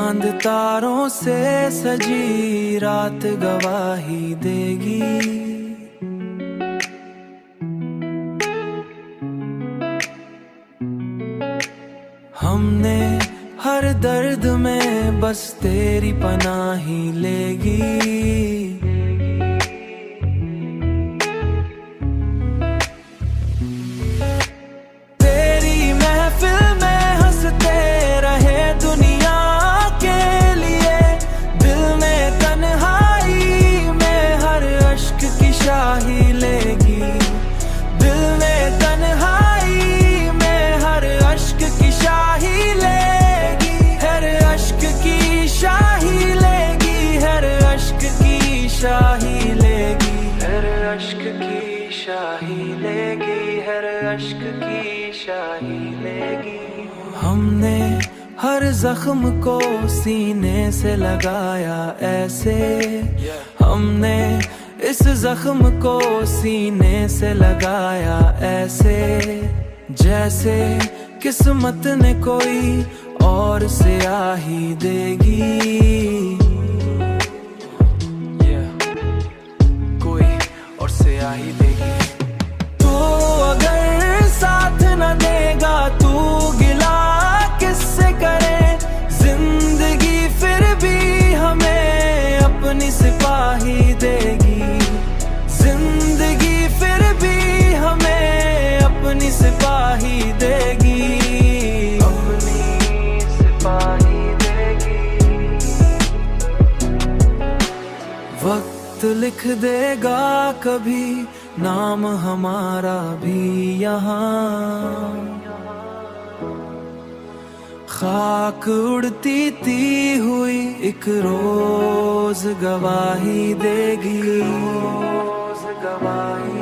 चांद तारों से सजी रात गवाही देगी। हमने हर दर्द में बस तेरी पनाह ही लेगी। तेरी महफिल में हंसते रहे दुनिया के लिए, दिल में तन्हाई में हर अश्क की शाही लेगी। दिल में तन्हाई में हर अश्क की शाही लेगी। हर अश्क की शाही लेगी। हर अश्क की शाही लेगी। हर अश्क की शाही लेगी। हर अश्क की शाही लेगी। हमने हर जख्म को सीने से लगाया ऐसे, हमने इस जख्म को सीने से लगाया ऐसे, जैसे किस्मत ने कोई और स्याही देगी। कोई और स्याही देगी। तो अगर साथ न देगा तू गिला किससे करे, जिंदगी फिर भी हमें अपनी सिपाही देगी। जिंदगी फिर भी हमें अपनी सिपाही देगी। अपनी सिपाही देगी। वक्त लिख देगा कभी नाम हमारा भी यहाँ, खाक उड़ती ती हुई एक रोज गवाही देगी। रोज गवाही